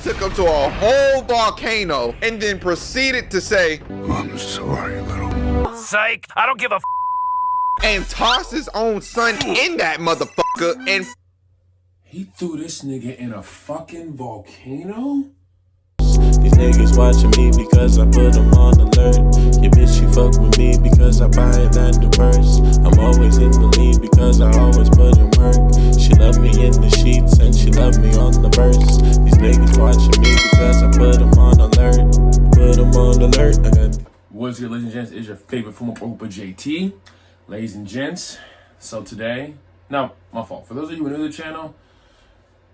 took him to a whole volcano and then proceeded to say, I'm sorry, little. Psych, I don't give a f. And tossed his own son in that motherfucker and He threw this nigga in a fucking volcano? These niggas watching me because I put them on alert. Your bitch, she fuck with me because I buy it at the purse. I'm always in the lead because I always put in work. She love me in the sheets and she love me on the verse. These niggas watching me because I put them on alert. Put them on alert. I got. What's good, ladies and gents? It's your favorite former Opa JT. Ladies and gents, so today, now, my fault. For those of you who are new to the channel,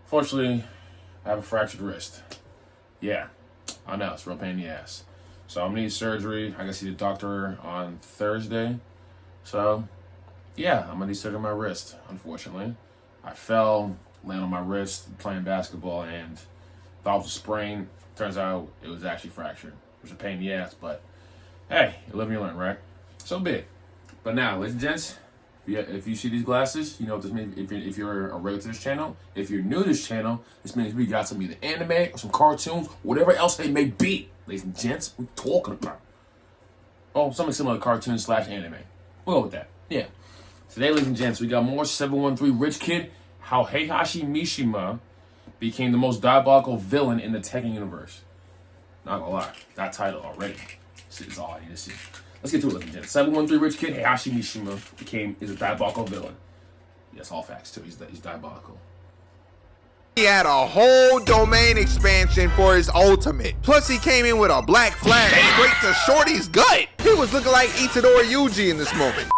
fortunately, I have a fractured wrist. Yeah, I know, it's a real pain in the ass. So I'm gonna need surgery. I gotta see the doctor on Thursday. So, yeah, I'm gonna need surgery on my wrist, unfortunately. I fell, landed on my wrist, playing basketball, and thought it was a sprain. Turns out it was actually fractured. It was a pain in the ass, but hey, you live and you learn, right? So be it. But now, ladies and gents, if you see these glasses, you know what this means. If you're a regular to this channel, if you're new to this channel, this means we got some either anime or some cartoons, whatever else they may be. Ladies and gents, we're talking about. Oh, something similar to cartoon / anime. We'll go with that. Yeah. Today, ladies and gents, we got more 713 Rich Kid, how Heihachi Mishima became the most diabolical villain in the Tekken universe. Not gonna lie, that title already. This is all I need to see. Let's get to it, ladies and gents. 713 Rich Kid, Heihachi Mishima is a diabolical villain. Yes, all facts too. He's diabolical. he had a whole domain expansion for his ultimate. Plus he came in with a black flag straight to Shorty's gut. He was looking like Itadori Yuji in this moment.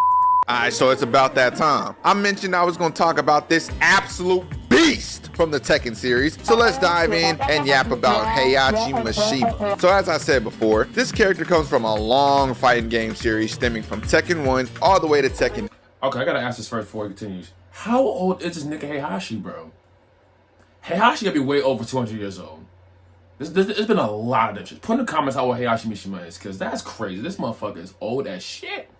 Alright, so it's about that time. I mentioned I was gonna talk about this absolute beast from the Tekken series. So let's dive in and yap about Heihachi Mishima. So as I said before, this character comes from a long fighting game series stemming from Tekken 1 all the way to Tekken. Okay, I gotta ask this first before it continues. How old is this nigga Heihachi, bro? Heihachi gotta be way over 200 years old. There's been a lot of them shit. Put in the comments how old Heihachi Mishima is, because that's crazy. This motherfucker is old as shit.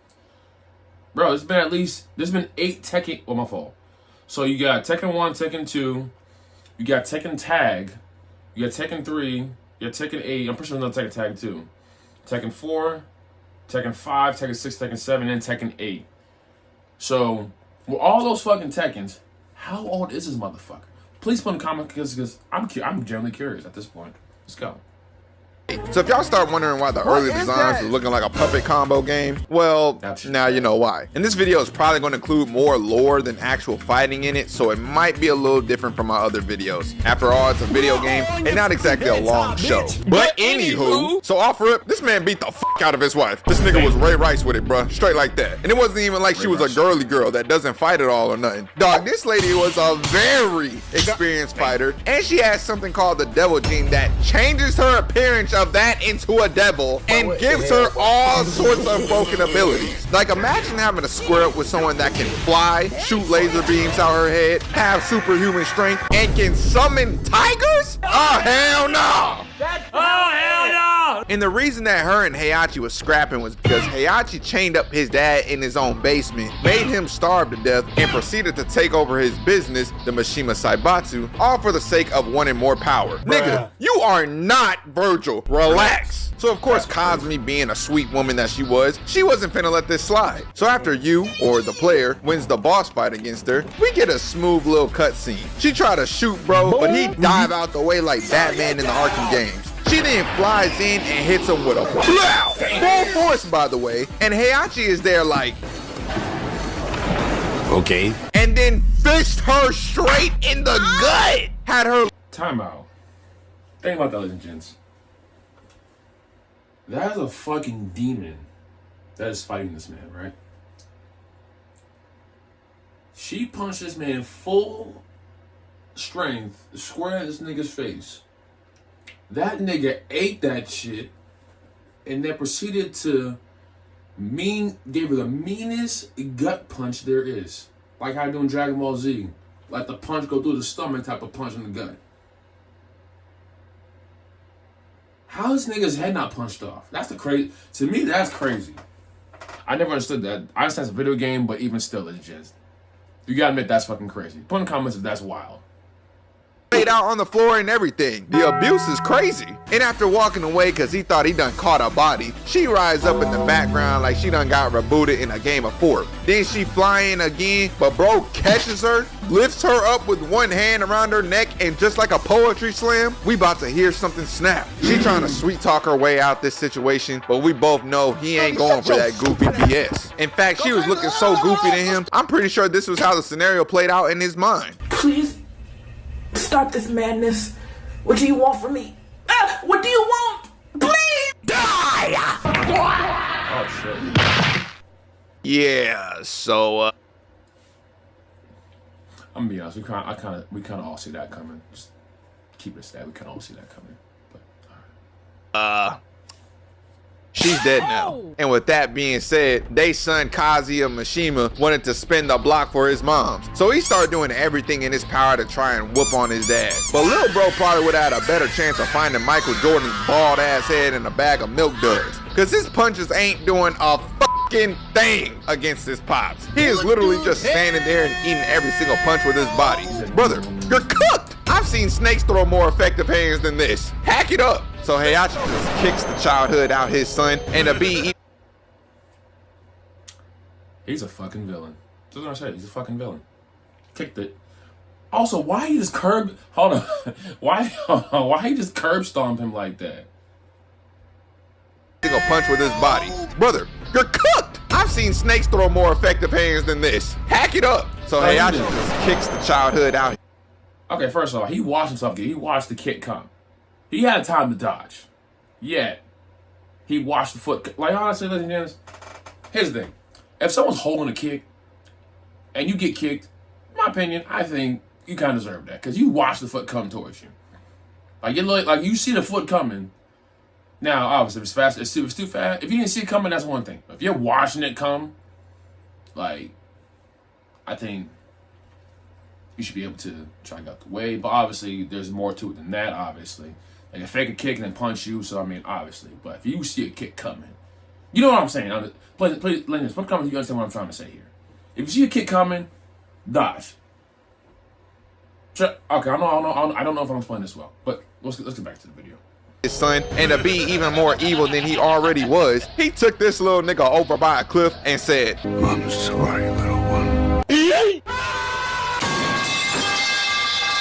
Bro, there's been 8 Tekken, oh my fault. So you got Tekken 1, Tekken 2, you got Tekken Tag, you got Tekken 3, you got Tekken 8, I'm pretty sure there's another Tekken Tag too. Tekken 4, Tekken 5, Tekken 6, Tekken 7, and Tekken 8. So, with all those fucking Tekkens, how old is this motherfucker? Please put in the comments because I'm generally curious at this point. Let's go. So if y'all start wondering why the early designs were looking like a puppet combo game, well, now you know why. And this video is probably going to include more lore than actual fighting in it, so it might be a little different from my other videos. After all, it's a video game and not exactly a long show. But anywho, so off rip, this man beat the fuck out of his wife. This nigga was Ray Rice with it, bruh. Straight like that. And it wasn't even like she was a girly girl that doesn't fight at all or nothing. Dog, this lady was a very experienced fighter, and she has something called the devil gene that changes her appearance of that into a devil and gives her all sorts of broken abilities. Like imagine having a square up with someone that can fly, shoot laser beams out her head, have superhuman strength, and can summon tigers? Oh hell no! Oh, hell no! And the reason that her and Heihachi was scrapping was because Heihachi chained up his dad in his own basement, made him starve to death, and proceeded to take over his business, the Mishima Saibatsu, all for the sake of wanting more power. Nigga, you are not Virgil. Relax. So of course, Kazumi, being a sweet woman that she wasn't finna let this slide. So after you, or the player, wins the boss fight against her, we get a smooth little cutscene. She tried to shoot bro, but he dive out the way like Batman in the Arkham games. She then flies in and hits him with a blow. Full force, by the way. And Heihachi is there like, Okay. and then fished her straight in the gut. Had her Timeout. Think about that, ladies and gents. That is a fucking demon that is fighting this man, right? She punched this man full strength, square in this nigga's face. That nigga ate that shit and then proceeded to gave her the meanest gut punch there is. Like how I do in Dragon Ball Z. Like the punch go through the stomach type of punch in the gut. How is nigga's head not punched off? That's the crazy. To me, that's crazy. I never understood that. I understand it's a video game, but even still, it's just. You gotta admit that's fucking crazy. Put in the comments if that's wild. laid out on the floor and everything. The abuse is crazy. And after walking away because he thought he done caught a body, she rides up in the background like she done got rebooted in a game of Fort. Then she flying again, but bro catches her, lifts her up with one hand around her neck, and just like a poetry slam, we about to hear something snap. She trying to sweet talk her way out this situation, but we both know he ain't going for that goofy BS. In fact, she was looking so goofy to him, I'm pretty sure this was how the scenario played out in his mind. Please stop this madness. What do you want from me? What do you want? Please die! Oh shit. Yeah, so I'm gonna be honest, we kind of all see that coming. Just keep it stat. We kind of all see that coming. But all right. She's dead now. And with that being said, they son Kazuya Mishima wanted to spin the block for his moms. So he started doing everything in his power to try and whoop on his dad. But little bro probably would have had a better chance of finding Michael Jordan's bald ass head in a bag of milk duds. Cause his punches ain't doing a fucking thing against his pops. He is literally just standing there and eating every single punch with his body. Brother, you're cooked! I've seen snakes throw more effective hands than this. Hack it up. So Heihachi just kicks the childhood out his son, and to be... He's a fucking villain. That's what I said. He's a fucking villain. Kicked it. Also, why he just curb... Hold on. Why he just curb stomped him like that? Single punch with his body. Brother, you're cooked! I've seen snakes throw more effective hands than this. Hack it up. So Heihachi just kicks the childhood out. Okay, first of all, he watched himself get. He watched the kick come. He had time to dodge. Yet, he watched the foot. Like, honestly, ladies and gents, here's the thing. If someone's holding a kick, and you get kicked, in my opinion, I think you kind of deserve that. Because you watch the foot come towards you. Like, you see the foot coming. Now, obviously, if it's fast, if it's too fast. If you didn't see it coming, that's one thing. But if you're watching it come, like, I think you should be able to try to get out the way. But obviously, there's more to it than that, obviously. Like, a fake a kick and then punch you, so I mean, obviously. But if you see a kick coming, you know what I'm saying. Please, Lennon, what comment you understand what I'm trying to say here? If you see a kick coming, dodge. Okay, I don't know if I'm explaining this well, but let's get back to the video. His son, and to be even more evil than he already was, he took this little nigga over by a cliff and said, I'm sorry, little one.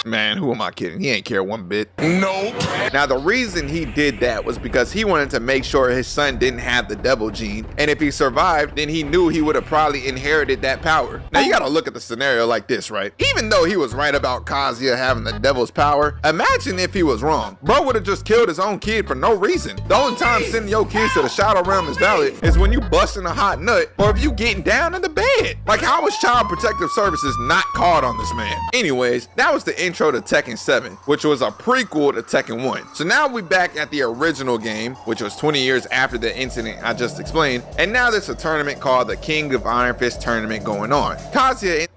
Man, who am I kidding? He ain't care one bit. No. Now, the reason he did that was because he wanted to make sure his son didn't have the devil gene, and if he survived, then he knew he would have probably inherited that power. Now, you gotta look at the scenario like this, right? Even though he was right about Kazuya having the devil's power, imagine if he was wrong. Bro would have just killed his own kid for no reason. The only time sending your kids to the shadow realm is valid is when you busting a hot nut, or if you getting down in the bed. Like, how was Child Protective Services not called on this man? Anyways, that was the intro to Tekken 7, which was a prequel to Tekken 1. So now we back at the original game, which was 20 years after the incident I just explained, and now there's a tournament called the King of Iron Fist tournament going on. Kazuya...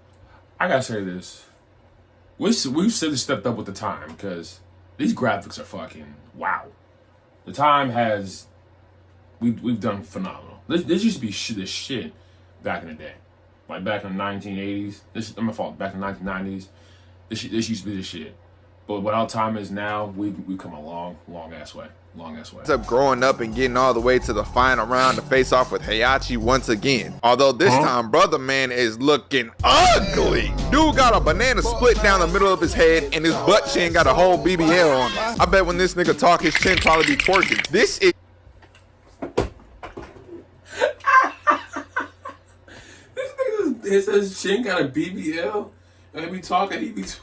I gotta say this. We've really stepped up with the time, because these graphics are fucking wow. The time has... We've done phenomenal. This used to be this shit back in the day. Like back in the 1980s. I'm my fault. Back in the 1990s. This used to be the shit. But what our time is now, we've come a long ass way. Ends up growing up and getting all the way to the final round to face off with Heihachi once again. Although this time, brother man is looking ugly. Dude got a banana split down the middle of his head and his butt chin got a whole BBL on it. I bet when this nigga talk, his chin probably be twerking. This is... His chin got a BBL? And he be talking, he be twerking.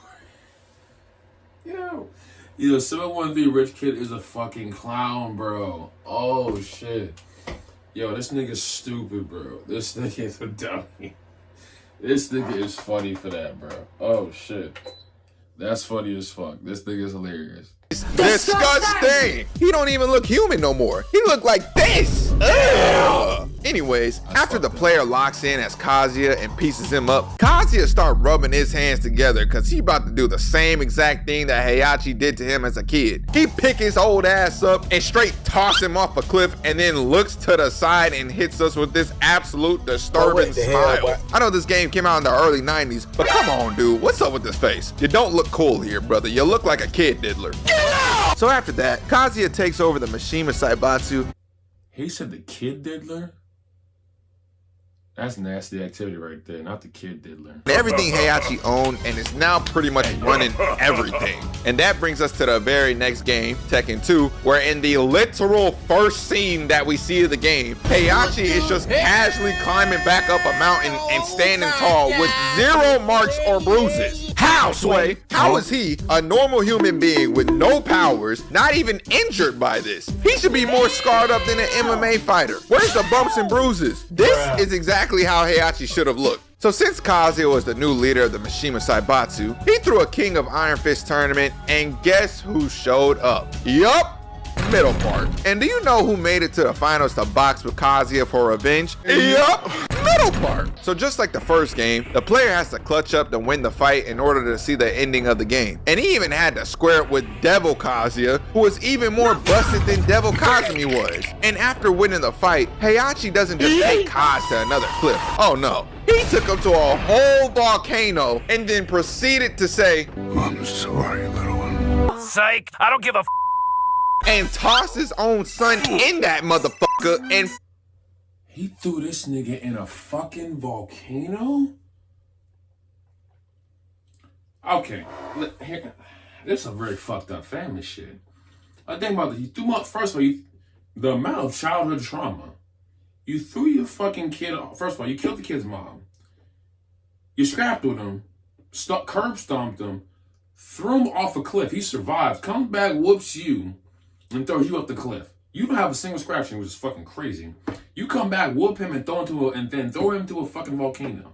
Yo, 713 Rich Kid is a fucking clown, bro. Oh, shit. Yo, this nigga's stupid, bro. This nigga is a dummy. This nigga is funny for that, bro. Oh, shit. That's funny as fuck. This nigga is hilarious. Disgusting! He don't even look human no more. He look like this! Ugh. Anyways, after the player locks in as Kazuya and pieces him up, Kazuya start rubbing his hands together cause he about to do the same exact thing that Heihachi did to him as a kid. He pick his old ass up and straight toss him off a cliff and then looks to the side and hits us with this absolute disturbing smile. I know this game came out in the early 90s, but come on dude, what's up with this face? You don't look cool here, brother. You look like a kid diddler. So after that, Kazuya takes over the Mishima Saibatsu. He said the kid diddler? That's nasty activity right there, not the kid diddler. Everything Heihachi owned and is now pretty much running everything. And that brings us to the very next game, Tekken 2, where in the literal first scene that we see of the game, Heihachi is just casually climbing back up a mountain and standing tall with 0 marks or bruises. How, Sway? How is he, a normal human being with no powers, not even injured by this? He should be more scarred up than an MMA fighter. Where's the bumps and bruises? This is exactly how Heihachi should have looked. So since Kazuya was the new leader of the Mishima Saibatsu, he threw a King of Iron Fist tournament, and guess who showed up? Yup! Middle part. And do you know who made it to the finals to box with Kazuya for revenge? Yup! Middle part. So just like the first game, the player has to clutch up to win the fight in order to see the ending of the game. And he even had to square it with Devil Kazuya, who was even more busted than Devil Kazumi was. And after winning the fight, Heihachi doesn't just take Kaz to another cliff. Oh no. He took him to a whole volcano and then proceeded to say, I'm sorry, little one. Psych, I don't give a and tossed his own son in that motherfucker and He threw this nigga in a fucking volcano? Okay, this is a very fucked up family shit. I think about it. You threw my, first of all, the amount of childhood trauma. You threw your fucking kid, first of all, you killed the kid's mom. You scrapped with him, curb stomped him, threw him off a cliff. He survives, comes back, whoops you, and throws you up the cliff. You don't have a single scratch, which is fucking crazy. You come back, whoop him, and then throw him to a fucking volcano.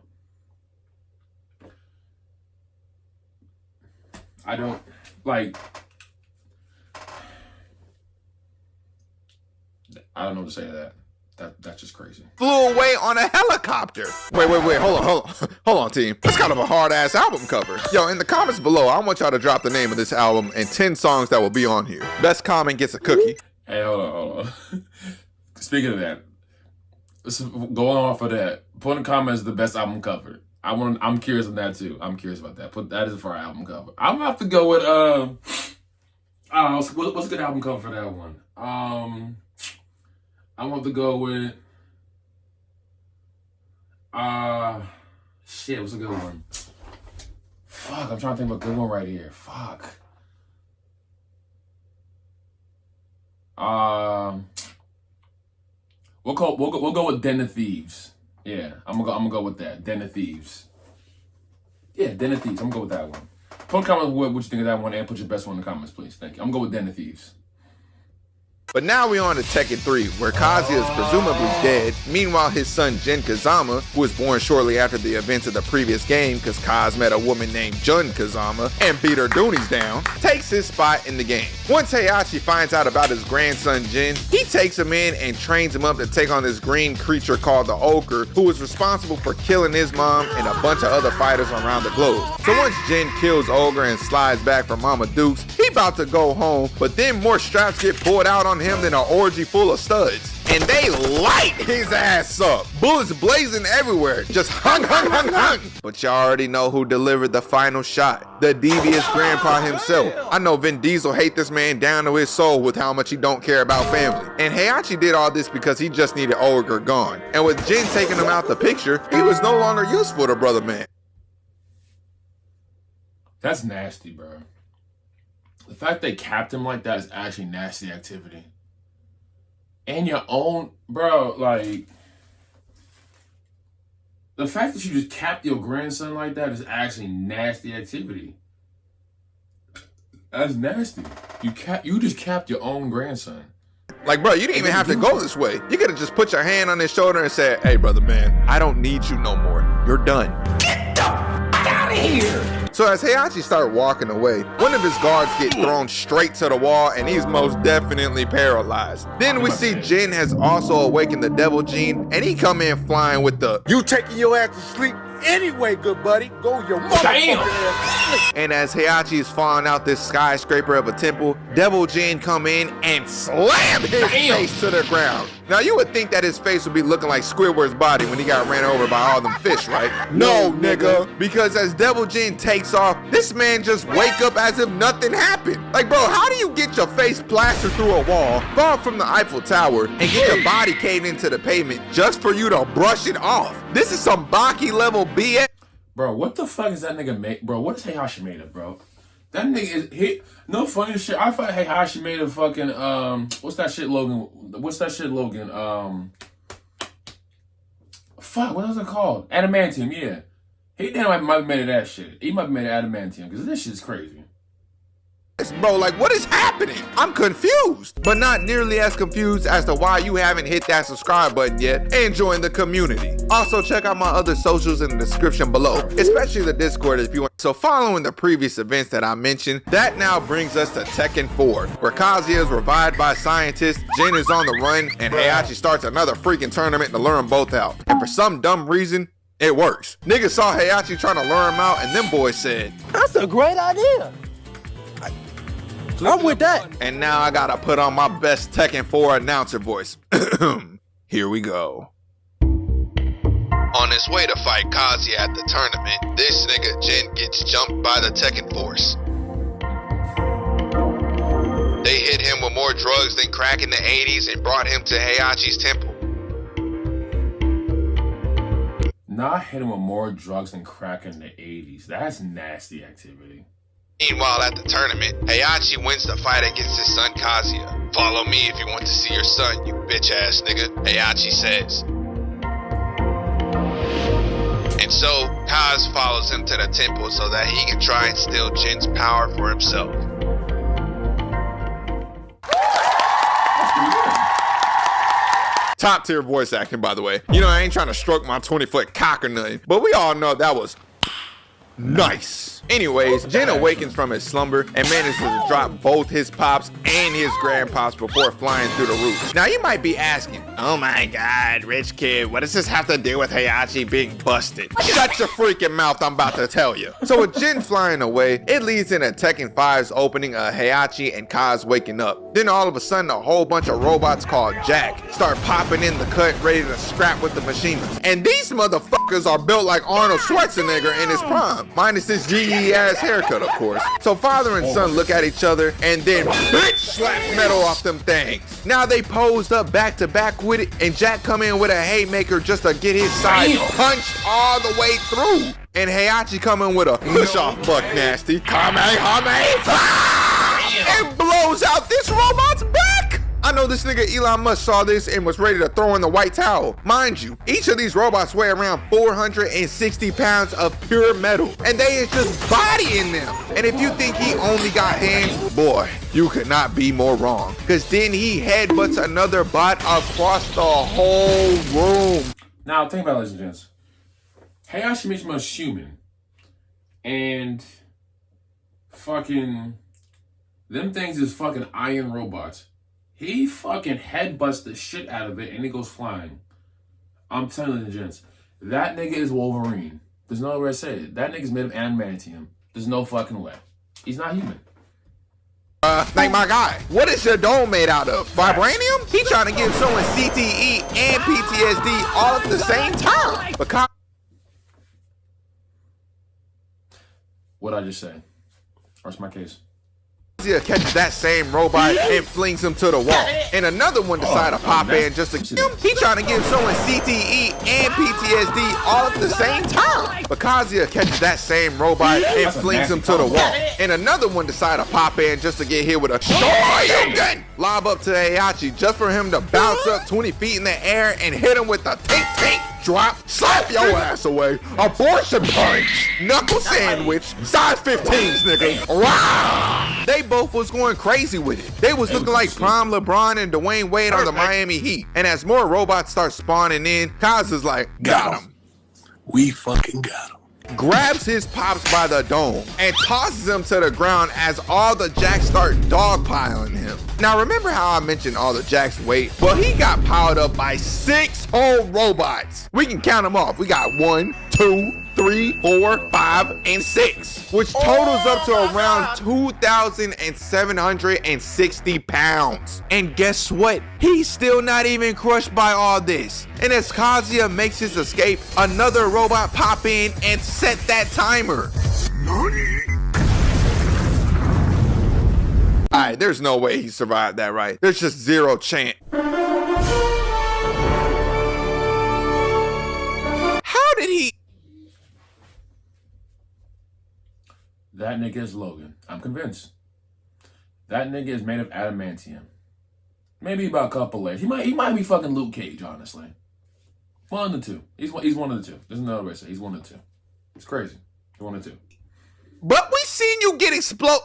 I don't know what to say to that. That's just crazy. Flew away on a helicopter. Wait, hold on, team. That's kind of a hard-ass album cover. Yo, in the comments below, I want y'all to drop the name of this album and 10 songs that will be on here. Best comment gets a cookie. Hey, hold on. Speaking of that, going off of that, put in the comments the best album cover. I'm curious on that too. I'm curious about that. That is for our album cover. I'm gonna have to go with what's a good album cover for that one? I want to go with shit, what's a good one? Fuck, I'm trying to think of a good one right here. Fuck. We'll go with Den of Thieves. Yeah, I'm gonna go with that. Den of Thieves. Yeah, Den of Thieves. I'm gonna go with that one. Put a comment what you think of that one and put your best one in the comments, please. Thank you. I'm gonna go with Den of Thieves. But now we're on to Tekken 3, where Kazuya is presumably dead. Meanwhile, his son Jin Kazama, who was born shortly after the events of the previous game because Kaz met a woman named Jin Kazama and beat her doonies down, takes his spot in the game. Once Heihachi finds out about his grandson Jin, he takes him in and trains him up to take on this green creature called the Ogre, who is responsible for killing his mom and a bunch of other fighters around the globe. So once Jin kills Ogre and slides back from Mama Duke's, he about to go home, but then more straps get pulled out on him than an orgy full of studs. And they light his ass up. Bullets blazing everywhere. Just hung. But y'all already know who delivered the final shot. The devious grandpa himself. I know Vin Diesel hate this man down to his soul with how much he don't care about family. And Heihachi did all this because he just needed Ogre gone. And with Jin taking him out the picture, he was no longer useful to brother man. That's nasty, bro. The fact they capped him like that is actually nasty activity. And your own, bro, like, the fact that you just capped your grandson like that is actually nasty activity. That's nasty. You just capped your own grandson. Like, bro, you didn't even have to go this way. You could have just put your hand on his shoulder and said, hey, brother, man, I don't need you no more. You're done. Get the fuck out of here! So as Heihachi started walking away, one of his guards get thrown straight to the wall and he's most definitely paralyzed. Then we see Jin has also awakened the devil gene and he come in flying with the "You taking your ass to sleep anyway, good buddy. Go your motherfucking ass." And as Heihachi is falling out this skyscraper of a temple, Devil Jin come in and slam his face to the ground. Now you would think that his face would be looking like Squidward's body when he got ran over by all them fish, right? No, nigga. Because as Devil Jin takes off, this man just wake up as if nothing happened. Like, bro, how do you get your face plastered through a wall, fall from the Eiffel Tower, and get your body caved into the pavement just for you to brush it off? This is some Baki level BS. Bro, what the fuck is that nigga made? Bro, what is Heihachi made of, bro? That nigga is no funny shit. I thought Heihachi made of fucking what's that shit, Logan? Fuck, what was it called? Adamantium, yeah. He might have made of that shit. He might have made of adamantium because this shit's crazy. Bro, like, what is happening? I'm confused, but not nearly as confused as to why you haven't hit that subscribe button yet and join the community. Also, check out my other socials in the description below, especially the Discord if you want. So following the previous events that I mentioned, that now brings us to Tekken 4, where Kazuya is revived by scientists, Jin is on the run, and Heihachi starts another freaking tournament to lure them both out. And for some dumb reason, it works. Niggas saw Heihachi trying to lure him out, and them boys said, That's a great idea. I'm with that. And now I gotta put on my best Tekken 4 announcer voice. Here we go. On his way to fight Kazuya at the tournament, this nigga Jin gets jumped by the Tekken Force. They hit him with more drugs than crack in the 80s and brought him to Heihachi's temple. Not hit him with more drugs than crack in the 80s. That's nasty activity. Meanwhile, at the tournament, Heihachi wins the fight against his son Kazuya. Follow me if you want to see your son, you bitch ass nigga, Heihachi says. And so, Kaz follows him to the temple so that he can try and steal Jin's power for himself. Top tier voice acting, by the way. You know, I ain't trying to stroke my 20-foot cock or nothing, but we all know that was nice. Anyways, Jin awakens from his slumber and manages to drop both his pops and his grandpops before flying through the roof. Now you might be asking, oh my god, rich kid, what does this have to do with Heihachi being busted? Shut your freaking mouth, I'm about to tell you. So with Jin flying away, it leads into Tekken 5's opening of Heihachi and Kaz waking up. Then all of a sudden a whole bunch of robots called Jack start popping in the cut ready to scrap with the Mishimas. And these motherfuckers are built like Arnold Schwarzenegger in his prime, minus this GE ass haircut, of course. So father and son look at each other and then bitch slap metal off them things. Now they posed up back to back with it, and Jack come in with a haymaker just to get his side punched all the way through. And Heihachi come in with a push off buck nasty Kamehameha and blows out this robot's back. I know this nigga Elon Musk saw this and was ready to throw in the white towel. Mind you, each of these robots weigh around 460 pounds of pure metal, and they is just body in them. And if you think he only got hands, boy, you could not be more wrong. Cause then he headbutts another bot across the whole room. Now think about it, ladies and gents. Heihachi makes him human, and fucking them things is fucking iron robots. He fucking headbutts the shit out of it and it goes flying. I'm telling you, gents, that nigga is Wolverine. There's no way to say it. That nigga's made of adamantium. There's no fucking way. He's not human. Like my guy, what is your dome made out of? Vibranium? He trying to give someone CTE and PTSD all at the same time. Because What'd I just say? Where's my case? Kazuya catches that same robot and flings him to the wall. And another one decided to pop in just to kill him. He trying to give someone CTE and PTSD all at the same time. But Kazuya catches that same robot and flings him to the wall. And another one decided to pop in just to get hit with a shotgun. Lob up to Heihachi just for him to bounce up 20 feet in the air and hit him with a tink drop, slap your ass away, abortion punch, knuckle sandwich, size 15s, nigga. Wow. They both was going crazy with it. They was looking like prime LeBron and Dwayne Wade on the Miami Heat. And as more robots start spawning in, Kaz is like, got him. We fucking got him. grabs his pops by the dome and tosses him to the ground as all the jacks start dogpiling him. Now remember how I mentioned all the jacks' weight? Well, he got piled up by 6 whole robots. We can count them off. We got 1, 2, 3, 4, 5, and 6, which totals up to around 2,760 pounds. And guess what? He's still not even crushed by all this. And as Kazuya makes his escape, another robot pop in and set that timer. Alright, there's no way he survived that, right? There's just zero chance. How did he? That nigga is Logan. I'm convinced. That nigga is made of adamantium. Maybe about a couple layers. He might be fucking Luke Cage, honestly. One of the two. He's one of the two. There's no other way to say. He's one of the two. It's crazy. He's one of the two. But we seen you get explode.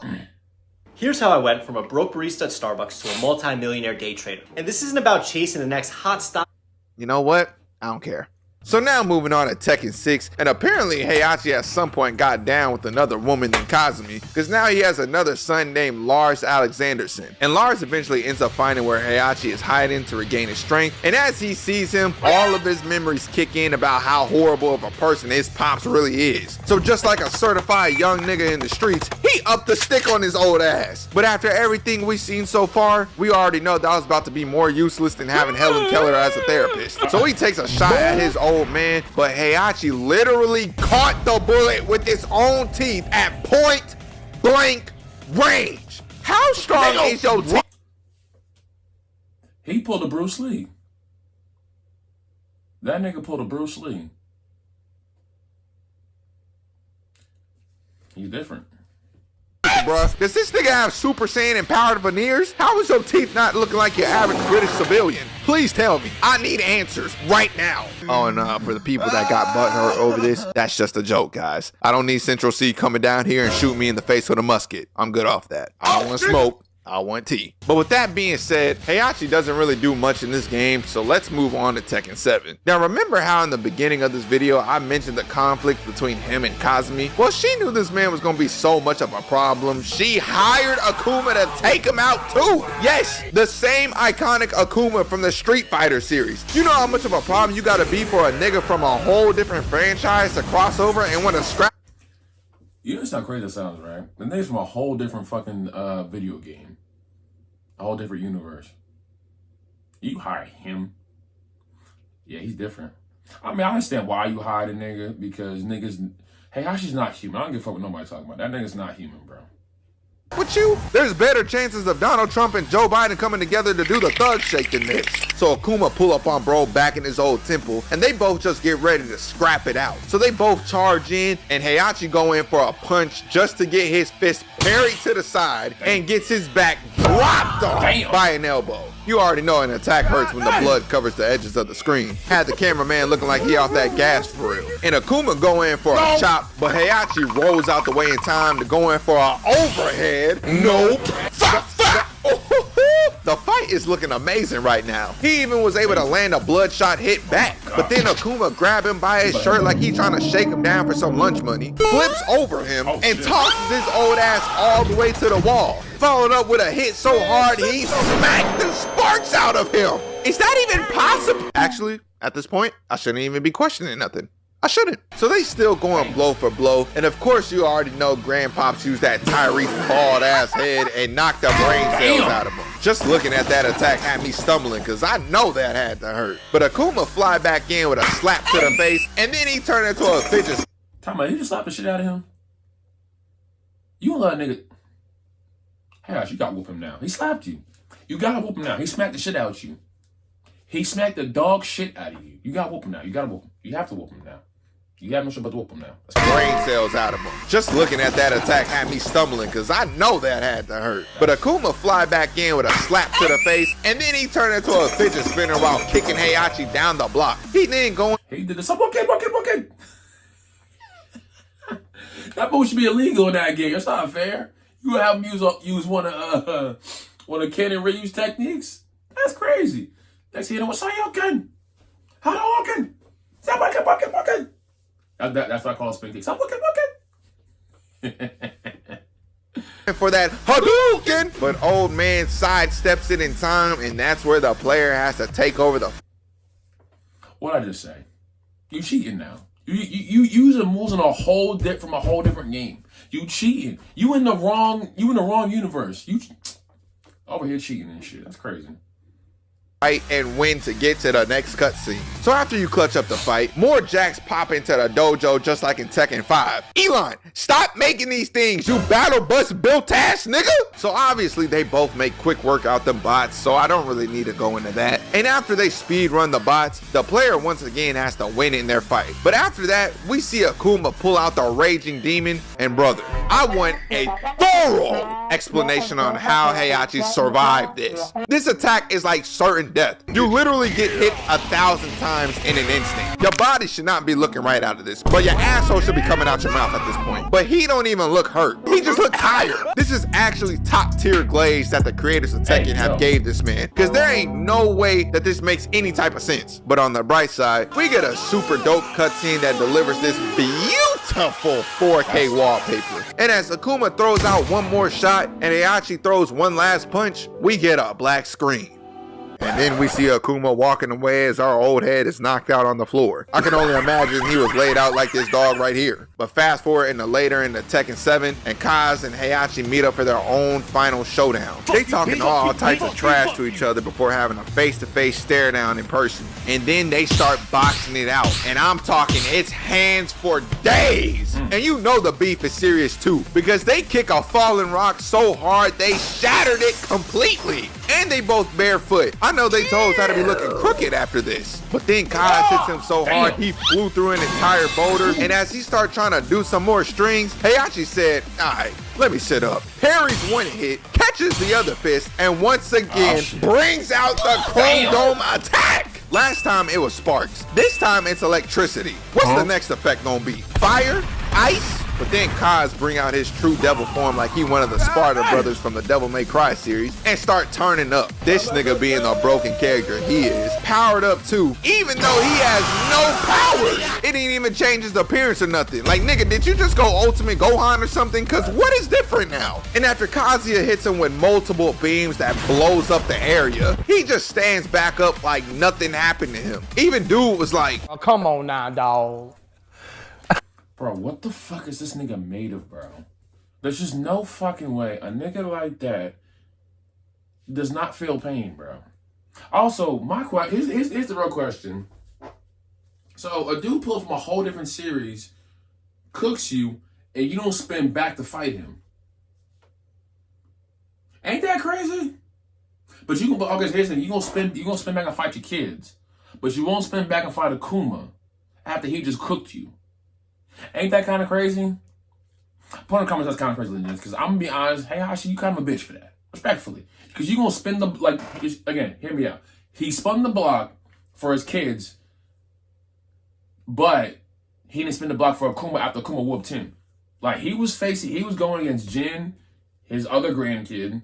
Here's how I went from a broke barista at Starbucks to a multi-millionaire day trader. And this isn't about chasing the next hot stock. You know what? I don't care. So now moving on to Tekken 6, and apparently Heihachi at some point got down with another woman than Kazumi, because now he has another son named Lars Alexanderson. And Lars eventually ends up finding where Heihachi is hiding to regain his strength, and as he sees him, all of his memories kick in about how horrible of a person his pops really is. So just like a certified young nigga in the streets, he upped the stick on his old ass. But after everything we've seen so far, we already know that was about to be more useless than having Helen Keller as a therapist. So he takes a shot at his old man, but Heihachi literally caught the bullet with his own teeth at point blank range. How strong is your teeth? He pulled a Bruce Lee. That nigga pulled a Bruce Lee. He's different. Bruh, does this nigga have Super Saiyan empowered veneers? How is your teeth not looking like your average British civilian? Please tell me. I need answers right now. Oh, and for the people that got butthurt over this, that's just a joke, guys. I don't need Central C coming down here and shoot me in the face with a musket. I'm good off that. I don't want smoke. I want tea. But with that being said, Heihachi doesn't really do much in this game, so let's move on to Tekken 7. Now remember how in the beginning of this video I mentioned the conflict between him and Kazumi? Well, she knew this man was gonna be so much of a problem, she hired Akuma to take him out too. Yes, the same iconic Akuma from the Street Fighter series. You know how much of a problem you gotta be for a nigga from a whole different franchise to cross over and want to scrap? You know how crazy that sounds, right? The nigga's from a whole different fucking video game. A whole different universe. You hire him. Yeah, he's different. I mean, I understand why you hired a nigga, because niggas... Heihachi's not human. I don't give a fuck what nobody talking about. That nigga's not human, bro. With you, there's better chances of Donald Trump and Joe Biden coming together to do the thug shake than this. So Akuma pull up on bro back in his old temple, and they both just get ready to scrap it out. So they both charge in, and Heihachi go in for a punch just to get his fist parried to the side and gets his back dropped off by an elbow. You already know an attack hurts when the blood covers the edges of the screen. Had the cameraman looking like he off that gas for real. And Akuma go in for a chop, but Heihachi rolls out the way in time to go in for an overhead. Nope. The fight is looking amazing right now. He even was able to land a bloodshot hit back. But then Akuma grab him by his shirt like he trying to shake him down for some lunch money, flips over him, and tosses his old ass all the way to the wall. Followed up with a hit so hard he smacked the sparks out of him. Is that even possible? Actually, at this point, I shouldn't even be questioning nothing. I shouldn't. So they still going blow for blow. And of course you already know Grandpops used that Tyrese bald ass head and knocked the brain cells out of him. Just looking at that attack had me stumbling because I know that had to hurt. But Akuma fly back in with a slap to the face and then he turned into a fidget. Talking about, you just slapped the shit out of him? You let a nigga... Hey, you gotta whoop him now. He slapped you. You gotta whoop him now. He smacked the shit out of you. He smacked the dog shit out of you. You gotta whoop him now. You gotta whoop him. You have to whoop him now. You have no shit but to whoop him now. Brain cells out of him. Just looking at that attack had me stumbling because I know that had to hurt. But Akuma fly back in with a slap to the face and then he turned into a fidget spinner while kicking Heihachi down the block. He then going... He did this. Okay. That move should be illegal in that game. That's not fair. You would have him use one of Ken and Ryu's techniques? That's crazy. Next thing you know, Hadouken! That's what I call a spin kick. Stop looking. For that Hadouken, but old man sidesteps it in time, and that's where the player has to take over the. What I just say? You cheating now. You using moves in from a whole different game. You cheating. You in the wrong universe. You over here cheating and shit. That's crazy. Fight and win to get to the next cutscene. So after you clutch up the fight, more jacks pop into the dojo just like in Tekken 5. Elon, stop making these things, you battle bus built ass nigga! So obviously they both make quick work out them bots, so I don't really need to go into that. And after they speed run the bots, the player once again has to win in their fight. But after that, we see Akuma pull out the raging demon, and brother, I want a thorough explanation on how Heihachi survived this. This attack is like certain death. You literally get hit 1,000 times in an instant. Your body should not be looking right out of this, but your asshole should be coming out your mouth at this point. But he don't even look hurt. He just look tired. This is actually top tier glaze that the creators of Tekken have gave this man, because there ain't no way that this makes any type of sense. But on the bright side, we get a super dope cutscene that delivers this beautiful 4K wallpaper. And as Akuma throws out one more shot and Heihachi throws one last punch, we get a black screen. And then we see Akuma walking away as our old head is knocked out on the floor. I can only imagine he was laid out like this dog right here. But fast forward into later in the Tekken 7, and Kaz and Heihachi meet up for their own final showdown. They talking all types of trash to each other before having a face-to-face stare down in person. And then they start boxing it out. And I'm talking, it's hands for days. And you know the beef is serious too, because they kick a fallen rock so hard they shattered it completely. And they both barefoot. I know they toes had to be looking crooked after this. But then Kaz hits him so hard he flew through an entire boulder. And as he started trying to do some more strings, Heihachi said, alright, let me sit up. Parries one hit, catches the other fist, and once again brings out the Chrome Dome attack. Last time it was sparks. This time it's electricity. What's the next effect gonna be? Fire? Ice? But then Kaz bring out his true devil form like he one of the Sparta brothers from the Devil May Cry series and start turning up. This nigga being the broken character he is, powered up too, even though he has no powers. It ain't even change his appearance or nothing. Like, nigga, did you just go Ultimate Gohan or something? Cause what is different now? And after Kazuya hits him with multiple beams that blows up the area, he just stands back up like nothing happened to him. Even dude was like, oh, come on now, dawg. Bro, what the fuck is this nigga made of, bro? There's just no fucking way a nigga like that does not feel pain, bro. Also, here's the real question. So, a dude pulled from a whole different series, cooks you, and you don't spin back to fight him. Ain't that crazy? But you can, okay, here's the thing, you gonna spin back and fight your kids, but you won't spin back and fight Akuma after he just cooked you. Ain't that kind of crazy? Put in the comments that's kind of crazy, because I'm gonna be honest, Heihachi, you kind of a bitch for that, respectfully, because you gonna spin the, like, again, hear me out. He spun the block for his kids, but he didn't spin the block for Akuma after Akuma whooped him. Like, he was going against Jin, his other grandkid,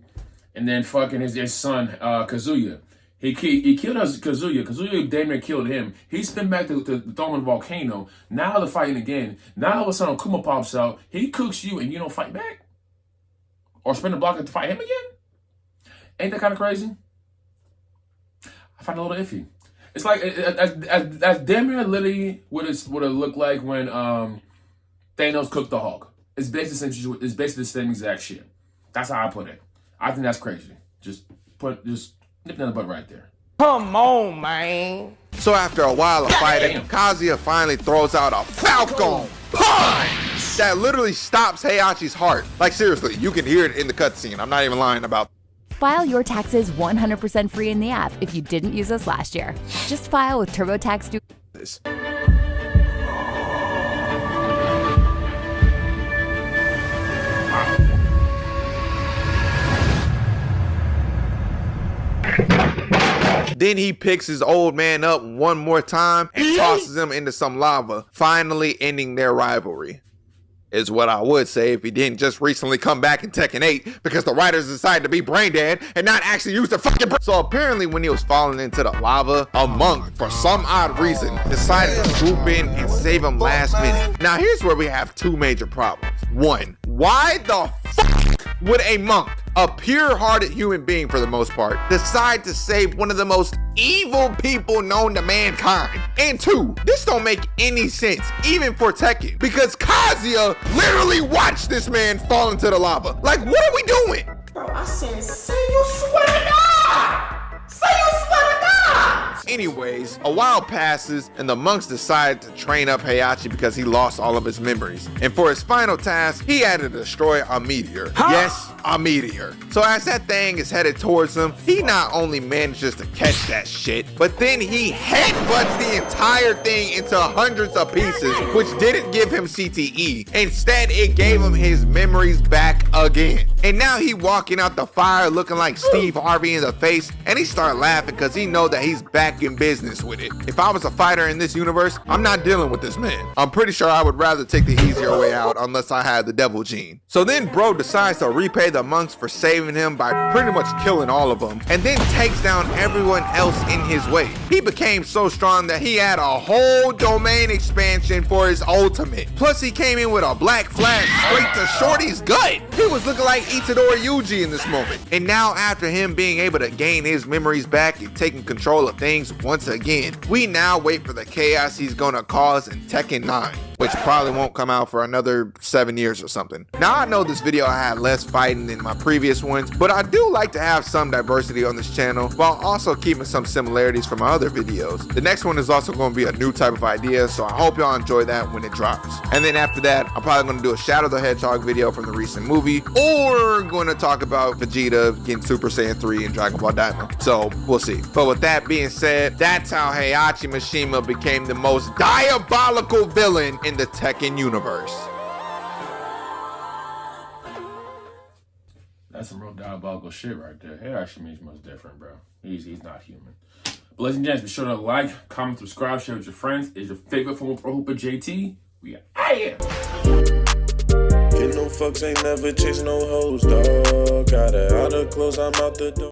and then fucking his son, Kazuya. He killed Kazuya. Kazuya damn near killed him. He spin back to throw in the volcano. Now they're fighting again. Now all of a sudden Akuma pops out. He cooks you and you don't fight back? Or spin the block to fight him again? Ain't that kind of crazy? I find it a little iffy. It's like, as damn near literally what it looked like when Thanos cooked the Hulk. It's basically the same exact shit. That's how I put it. I think that's crazy. Just nip that in the butt right there. Come on, man. So after a while of fighting, Kazuya finally throws out a Falcon Punch that literally stops Heihachi's heart. Like, seriously, you can hear it in the cutscene. I'm not even lying about it. File your taxes 100% free in the app if you didn't use us last year. Just file with TurboTax. Then he picks his old man up one more time and tosses him into some lava, finally ending their rivalry. is what I would say if he didn't just recently come back in Tekken 8 because the writers decided to be brain dead and not actually use their fucking brain. So apparently when he was falling into the lava, a monk, for some odd reason, decided to swoop in and save him last minute. Now here's where we have two major problems. One, why the fuck would a monk, a pure-hearted human being for the most part, decide to save one of the most evil people known to mankind? And two, this don't make any sense, even for Tekken, because Kazuya literally watched this man fall into the lava. Like, what are we doing? Bro, I said, say you swear to God! Say you swear to God! Anyways, a while passes and the monks decide to train up Heihachi because he lost all of his memories. And for his final task, he had to destroy a meteor. Yes, a meteor. So as that thing is headed towards him, he not only manages to catch that shit, but then he headbutts the entire thing into hundreds of pieces, which didn't give him CTE. Instead, it gave him his memories back again. And now he walking out the fire looking like Steve Harvey in the face, and he start laughing because he know that he's back in business with it. If I was a fighter in this universe, I'm not dealing with this man. I'm pretty sure I would rather take the easier way out unless I had the devil gene. So then bro decides to repay the monks for saving him by pretty much killing all of them, and then takes down everyone else in his way. He became so strong that he had a whole domain expansion for his ultimate. Plus he came in with a black flash straight to Shorty's gut. He was looking like Itadori Yuji in this moment. And now after him being able to gain his memories back and taking control of things once again, we now wait for the chaos he's gonna cause in Tekken 9, which probably won't come out for another 7 years or something. Now I know this video had less fighting than my previous ones, but I do like to have some diversity on this channel while also keeping some similarities from my other videos. The next one is also going to be a new type of idea, so I hope y'all enjoy that when it drops. And then after that, I'm probably going to do a Shadow the Hedgehog video from the recent movie, or going to talk about Vegeta getting Super Saiyan 3 in Dragon Ball Daima. So we'll see. But with that being said, that's how Heihachi Mishima became the most diabolical villain in the Tekken universe. That's some real diabolical shit right there. Heihachi Mishima's different, bro. He's not human. But ladies and gents, be sure to like, comment, subscribe, share with your friends. Is your favorite former pro hooper JT? We are Get no fucks, ain't never chase no hoes, dog. Got her out of clothes, I'm out the door.